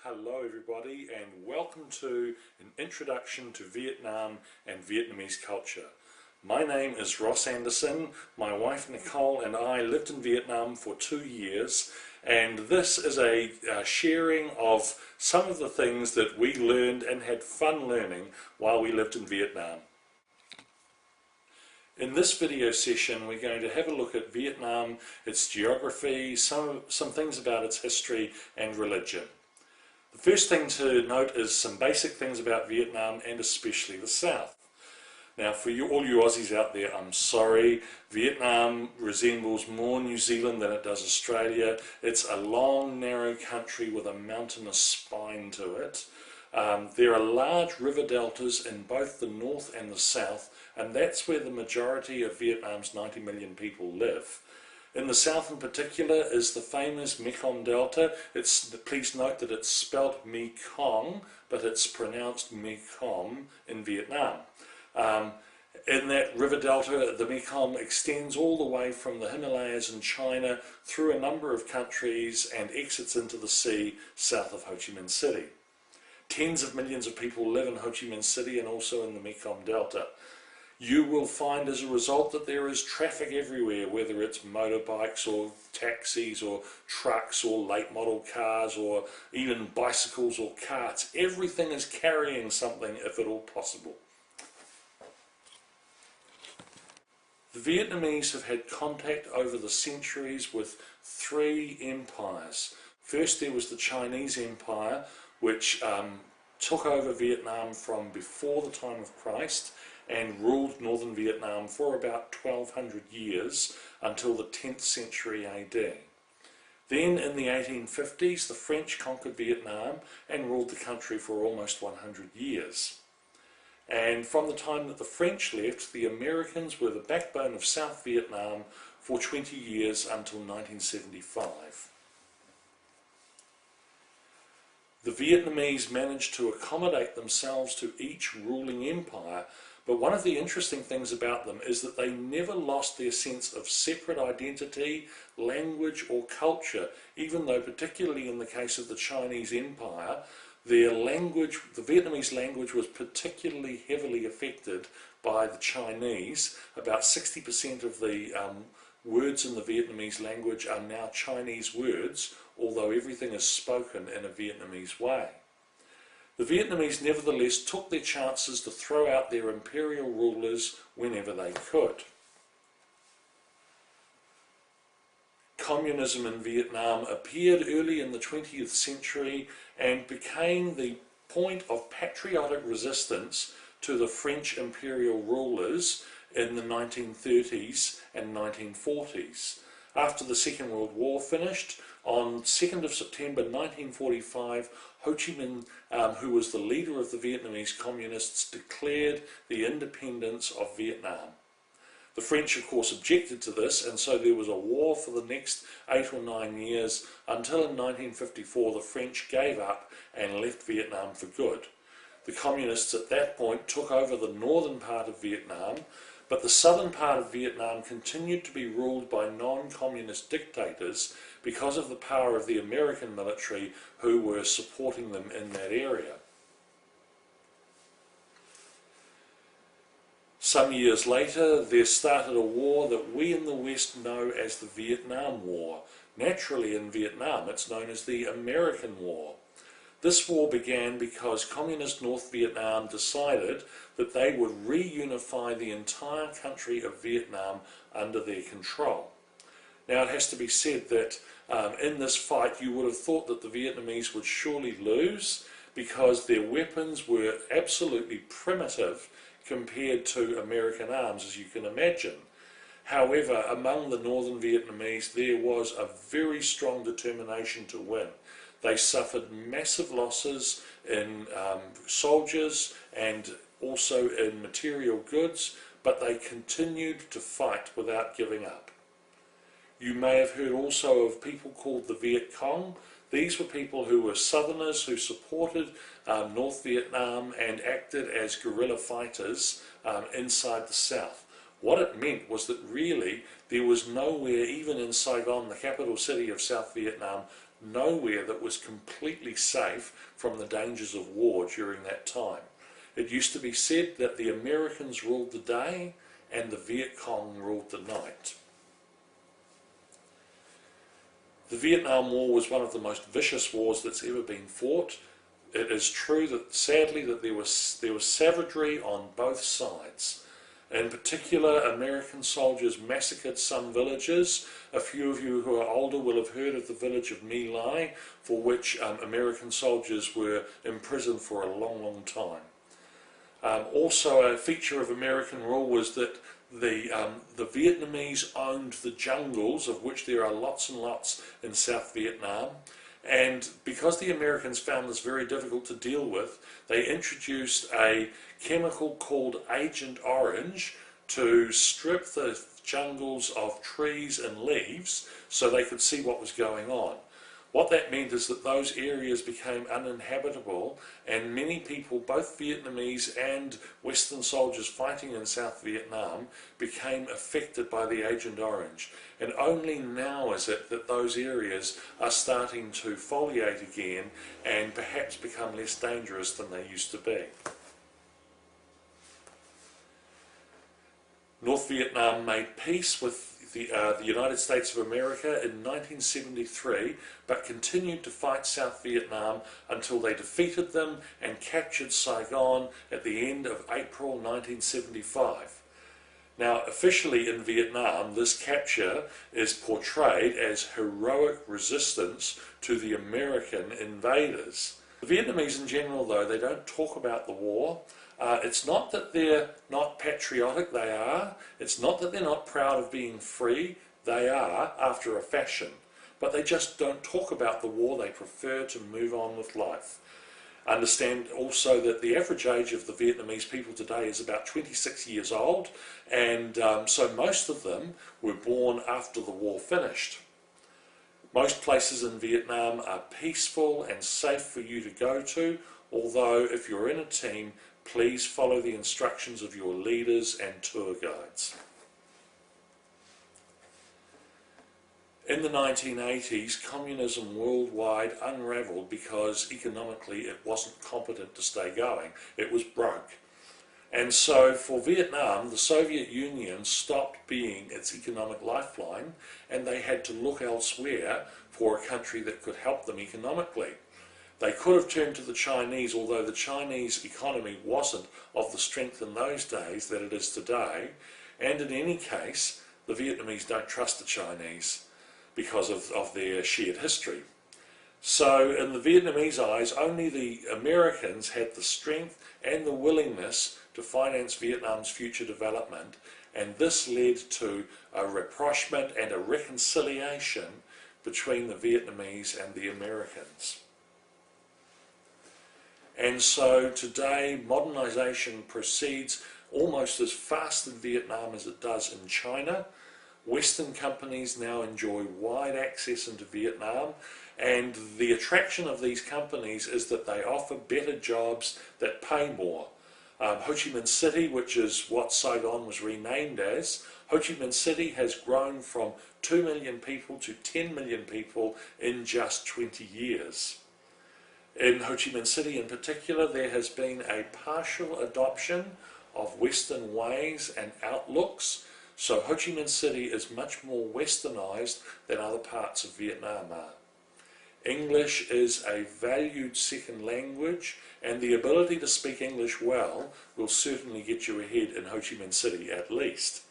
Hello everybody, and welcome to an introduction to Vietnam and Vietnamese culture. My name is Ross Anderson. My wife Nicole and I lived in Vietnam for 2 years, and this is a sharing of some of the things that we learned and had fun learning while we lived in Vietnam. In this video session we're going to have a look at Vietnam, its geography, some things about its history and religion. The first thing to note is some basic things about Vietnam and especially the South. Now for all you Aussies out there, I'm sorry, Vietnam resembles more New Zealand than it does Australia. It's a long narrow country with a mountainous spine to it. There are large river deltas in both the north and the south, and that's where the majority of Vietnam's 90 million people live. In the south in particular is the famous Mekong Delta. Please note that it's spelled Mekong, but it's pronounced Mekong in Vietnam. In that river delta, the Mekong extends all the way from the Himalayas in China through a number of countries and exits into the sea south of Ho Chi Minh City. Tens of millions of people live in Ho Chi Minh City and also in the Mekong Delta. You will find as a result that there is traffic everywhere, whether it's motorbikes or taxis or trucks or late model cars or even bicycles or carts. Everything is carrying something if at all possible. The Vietnamese have had contact over the centuries with 3 empires. First there was the Chinese Empire, which took over Vietnam from before the time of Christ and ruled northern Vietnam for about 1200 years until the 10th century AD. Then in the 1850s the French conquered Vietnam and ruled the country for almost 100 years. And from the time that the French left, the Americans were the backbone of South Vietnam for 20 years until 1975. The Vietnamese managed to accommodate themselves to each ruling empire, but one of the interesting things about them is that they never lost their sense of separate identity, language or culture, even though particularly in the case of the Chinese Empire, their language, the Vietnamese language, was particularly heavily affected by the Chinese. About 60% of the words in the Vietnamese language are now Chinese words, although everything is spoken in a Vietnamese way. The Vietnamese nevertheless took their chances to throw out their imperial rulers whenever they could. Communism in Vietnam appeared early in the 20th century and became the point of patriotic resistance to the French imperial rulers in the 1930s and 1940s. After the Second World War finished, on 2nd of September 1945, Ho Chi Minh, who was the leader of the Vietnamese communists, declared the independence of Vietnam. The French, of course, objected to this, and so there was a war for the next 8 or 9 years until in 1954 the French gave up and left Vietnam for good. The communists at that point took over the northern part of Vietnam, but the southern part of Vietnam continued to be ruled by non-communist dictators because of the power of the American military who were supporting them in that area. Some years later, there started a war that we in the West know as the Vietnam War. Naturally, in Vietnam, it's known as the American War. This war began because Communist North Vietnam decided that they would reunify the entire country of Vietnam under their control. Now it has to be said that in this fight you would have thought that the Vietnamese would surely lose because their weapons were absolutely primitive compared to American arms, as you can imagine. However, among the northern Vietnamese there was a very strong determination to win. They suffered massive losses in soldiers and also in material goods, but they continued to fight without giving up. You may have heard also of people called the Viet Cong. These were people who were southerners who supported North Vietnam and acted as guerrilla fighters inside the south. What it meant was that really there was nowhere, even in Saigon, the capital city of South Vietnam, nowhere that was completely safe from the dangers of war during that time. It used to be said that the Americans ruled the day and the Viet Cong ruled the night. The Vietnam War was one of the most vicious wars that's ever been fought. It is true that sadly that there was savagery on both sides. In particular, American soldiers massacred some villages. A few of you who are older will have heard of the village of My Lai, for which American soldiers were imprisoned for a long, long time. Also, a feature of American rule was that the Vietnamese owned the jungles, of which there are lots and lots in South Vietnam. And because the Americans found this very difficult to deal with, they introduced a chemical called Agent Orange to strip the jungles of trees and leaves so they could see what was going on. What that meant is that those areas became uninhabitable, and many people, both Vietnamese and Western soldiers fighting in South Vietnam, became affected by the Agent Orange. And only now is it that those areas are starting to foliate again and perhaps become less dangerous than they used to be. North Vietnam made peace with the United States of America in 1973, but continued to fight South Vietnam until they defeated them and captured Saigon at the end of April 1975. Now, officially in Vietnam, this capture is portrayed as heroic resistance to the American invaders. The Vietnamese in general, though, they don't talk about the war. It's not that they're not patriotic, they are. It's not that they're not proud of being free, they are, after a fashion. But they just don't talk about the war, they prefer to move on with life. Understand also that the average age of the Vietnamese people today is about 26 years old, and so most of them were born after the war finished. Most places in Vietnam are peaceful and safe for you to go to, although if you're in a team, please follow the instructions of your leaders and tour guides. In the 1980s, communism worldwide unravelled because economically it wasn't competent to stay going. It was broke. And so for Vietnam, the Soviet Union stopped being its economic lifeline, and they had to look elsewhere for a country that could help them economically. They could have turned to the Chinese, although the Chinese economy wasn't of the strength in those days that it is today. And in any case, the Vietnamese don't trust the Chinese because of their shared history. So in the Vietnamese eyes, only the Americans had the strength and the willingness to finance Vietnam's future development, and this led to a rapprochement and a reconciliation between the Vietnamese and the Americans. And so today, modernization proceeds almost as fast in Vietnam as it does in China. Western companies now enjoy wide access into Vietnam, and the attraction of these companies is that they offer better jobs that pay more. Ho Chi Minh City, which is what Saigon was renamed as, Ho Chi Minh City has grown from 2 million people to 10 million people in just 20 years. In Ho Chi Minh City in particular, there has been a partial adoption of Western ways and outlooks, so Ho Chi Minh City is much more westernized than other parts of Vietnam are. English is a valued second language, and the ability to speak English well will certainly get you ahead in Ho Chi Minh City at least.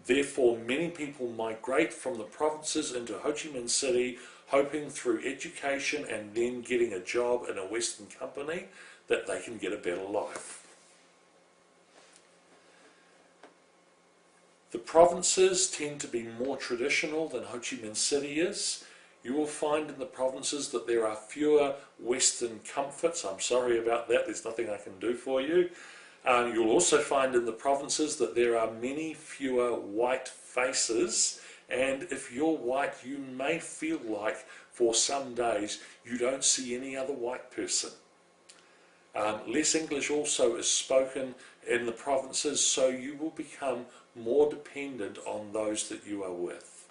Therefore, many people migrate from the provinces into Ho Chi Minh City, hoping through education and then getting a job in a Western company that they can get a better life. The provinces tend to be more traditional than Ho Chi Minh City is. You will find in the provinces that there are fewer Western comforts. I'm sorry about that, there's nothing I can do for you. You'll also find in the provinces that there are many fewer white faces, and if you're white, you may feel like for some days you don't see any other white person. Less English also is spoken in the provinces, so you will become more dependent on those that you are with.